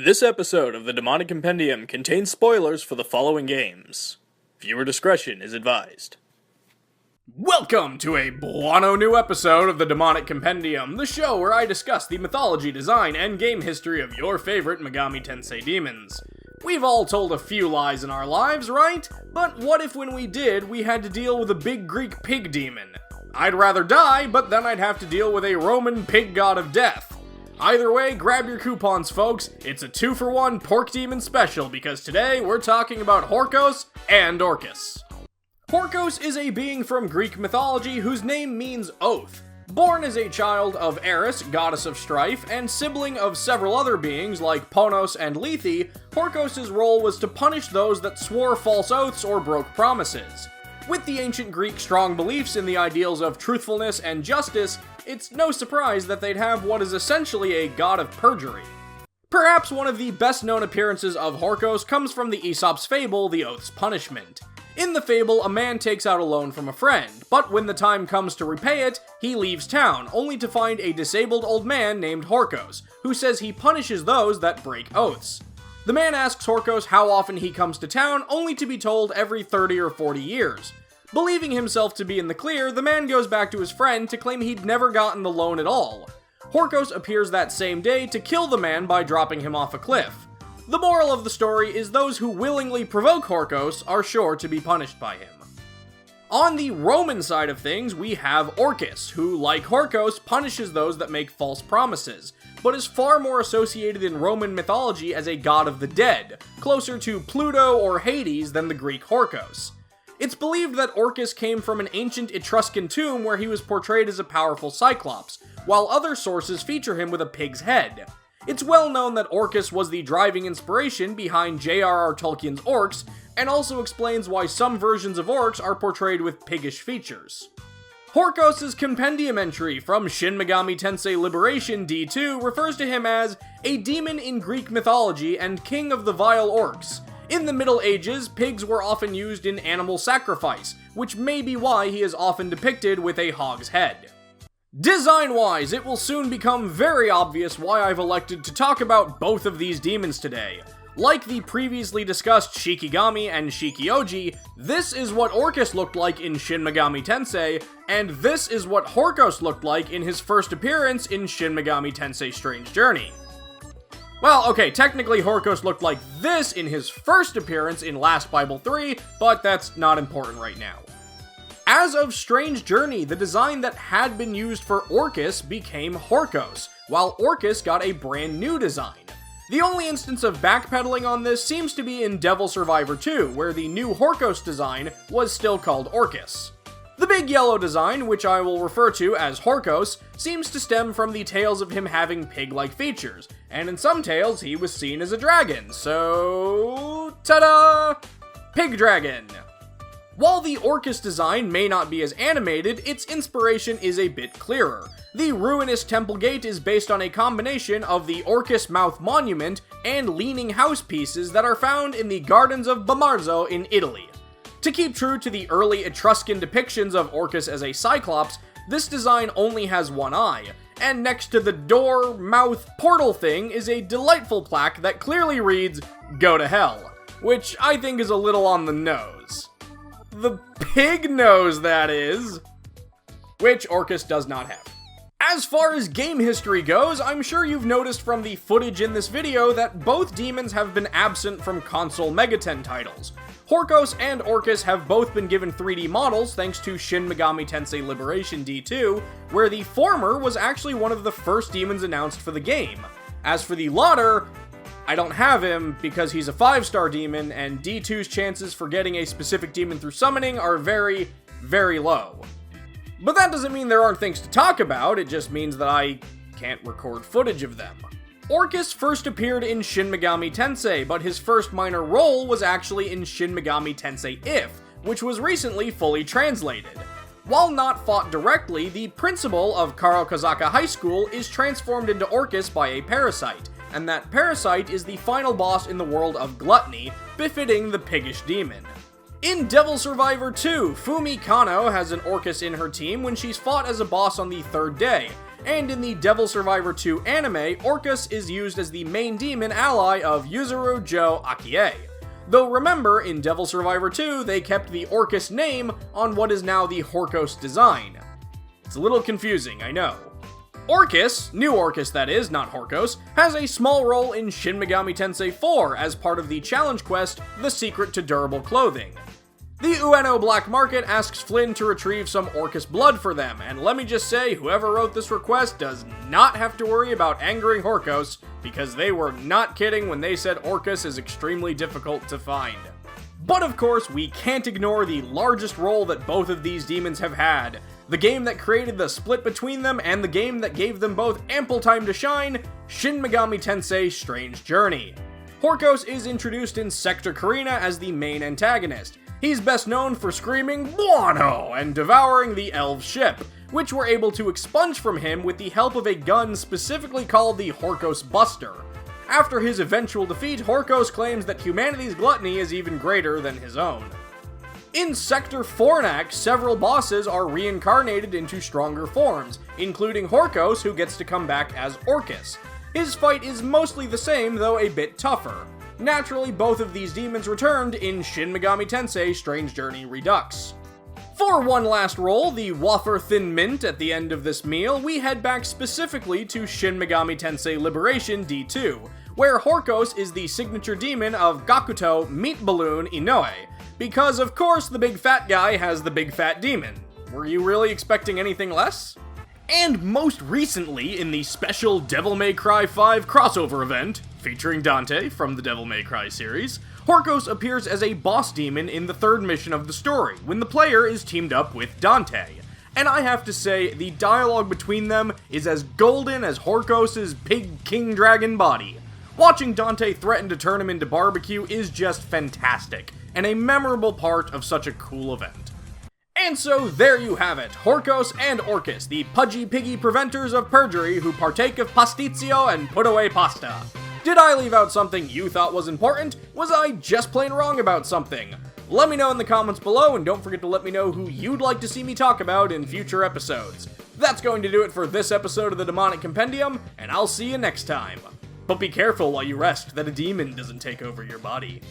This episode of the Demonic Compendium contains spoilers for the following games. Viewer discretion is advised. Welcome to a Buono new episode of the Demonic Compendium, the show where I discuss the mythology, design, and game history of your favorite Megami Tensei demons. We've all told a few lies in our lives, right? But what if when we did, we had to deal with a big Greek pig demon? I'd rather die, but then I'd have to deal with a Roman pig god of death. Either way, grab your coupons, folks. It's a 2-for-1 Pork Demon special because today we're talking about Horkos and Orcus. Horkos is a being from Greek mythology whose name means oath. Born as a child of Eris, goddess of strife, and sibling of several other beings like Ponos and Lethe, Horkos' role was to punish those that swore false oaths or broke promises. With the ancient Greek strong beliefs in the ideals of truthfulness and justice, it's no surprise that they'd have what is essentially a god of perjury. Perhaps one of the best-known appearances of Horkos comes from the Aesop's fable, The Oath's Punishment. In the fable, a man takes out a loan from a friend, but when the time comes to repay it, he leaves town, only to find a disabled old man named Horkos, who says he punishes those that break oaths. The man asks Horkos how often he comes to town, only to be told every 30 or 40 years. Believing himself to be in the clear, the man goes back to his friend to claim he'd never gotten the loan at all. Horkos appears that same day to kill the man by dropping him off a cliff. The moral of the story is those who willingly provoke Horkos are sure to be punished by him. On the Roman side of things, we have Orcus, who, like Horkos, punishes those that make false promises, but is far more associated in Roman mythology as a god of the dead, closer to Pluto or Hades than the Greek Horkos. It's believed that Orcus came from an ancient Etruscan tomb where he was portrayed as a powerful cyclops, while other sources feature him with a pig's head. It's well known that Orcus was the driving inspiration behind J.R.R. Tolkien's orcs, and also explains why some versions of orcs are portrayed with piggish features. Horkos' Compendium entry from Shin Megami Tensei Liberation D2 refers to him as a demon in Greek mythology and king of the vile orcs. In the Middle Ages, pigs were often used in animal sacrifice, which may be why he is often depicted with a hog's head. Design-wise, it will soon become very obvious why I've elected to talk about both of these demons today. Like the previously discussed Shikigami and Shikioji, this is what Orcus looked like in Shin Megami Tensei, and this is what Horkos looked like in his first appearance in Shin Megami Tensei Strange Journey. Well, okay, technically Horkos looked like this in his first appearance in Last Bible 3, but that's not important right now. As of Strange Journey, the design that had been used for Orcus became Horkos, while Orcus got a brand new design. The only instance of backpedaling on this seems to be in Devil Survivor 2, where the new Horkos design was still called Orcus. The big yellow design, which I will refer to as Horkos, seems to stem from the tales of him having pig-like features, and in some tales he was seen as a dragon, so... ta-da! Pig Dragon! While the Orcus design may not be as animated, its inspiration is a bit clearer. The ruinous temple gate is based on a combination of the Orcus Mouth Monument and leaning house pieces that are found in the Gardens of Bamarzo in Italy. To keep true to the early Etruscan depictions of Orcus as a cyclops, this design only has one eye, and next to the door, mouth, portal thing is a delightful plaque that clearly reads, "Go to hell," which I think is a little on the nose. The pig nose, that is. Which Orcus does not have. As far as game history goes, I'm sure you've noticed from the footage in this video that both demons have been absent from console Megaten titles. Horkos and Orcus have both been given 3D models thanks to Shin Megami Tensei Liberation D2, where the former was actually one of the first demons announced for the game. As for the latter, I don't have him because he's a 5-star demon, and D2's chances for getting a specific demon through summoning are very, very low. But that doesn't mean there aren't things to talk about, it just means that I can't record footage of them. Orcus first appeared in Shin Megami Tensei, but his first minor role was actually in Shin Megami Tensei If, which was recently fully translated. While not fought directly, the principal of Karokazaka High School is transformed into Orcus by a parasite, and that parasite is the final boss in the world of Gluttony, befitting the piggish demon. In Devil Survivor 2, Fumi Kano has an Orcus in her team when she's fought as a boss on the third day, and in the Devil Survivor 2 anime, Horkos is used as the main demon ally of Yuzuru Jo Akie. Though remember, in Devil Survivor 2, they kept the Horkos name on what is now the Horkos design. It's a little confusing, I know. Horkos, new Horkos that is, not Horkos, has a small role in Shin Megami Tensei 4 as part of the challenge quest, The Secret to Durable Clothing. The Ueno Black Market asks Flynn to retrieve some Horkos blood for them, and let me just say, whoever wrote this request does not have to worry about angering Horkos, because they were not kidding when they said Horkos is extremely difficult to find. But of course, we can't ignore the largest role that both of these demons have had, the game that created the split between them and the game that gave them both ample time to shine, Shin Megami Tensei Strange Journey. Horkos is introduced in Sector Karina as the main antagonist. He's best known for screaming "Buono" and devouring the elf ship, which we're able to expunge from him with the help of a gun specifically called the Horkos Buster. After his eventual defeat, Horkos claims that humanity's gluttony is even greater than his own. In Sector Fornax, several bosses are reincarnated into stronger forms, including Horkos, who gets to come back as Horkos. His fight is mostly the same, though a bit tougher. Naturally, both of these demons returned in Shin Megami Tensei Strange Journey Redux. For one last roll, the Wafer Thin Mint at the end of this meal, we head back specifically to Shin Megami Tensei Liberation D2, where Horkos is the signature demon of Gakuto Meat Balloon Inoue, because of course the big fat guy has the big fat demon. Were you really expecting anything less? And most recently, in the special Devil May Cry 5 crossover event, featuring Dante from the Devil May Cry series, Horkos appears as a boss demon in the third mission of the story, when the player is teamed up with Dante. And I have to say, the dialogue between them is as golden as Horkos' pig king dragon body. Watching Dante threaten to turn him into barbecue is just fantastic, and a memorable part of such a cool event. And so there you have it, Horkos and Horkos, the pudgy piggy preventers of perjury who partake of pastizio and put away pasta. Did I leave out something you thought was important? Was I just plain wrong about something? Let me know in the comments below, and don't forget to let me know who you'd like to see me talk about in future episodes. That's going to do it for this episode of the Demonic Compendium, and I'll see you next time. But be careful while you rest that a demon doesn't take over your body.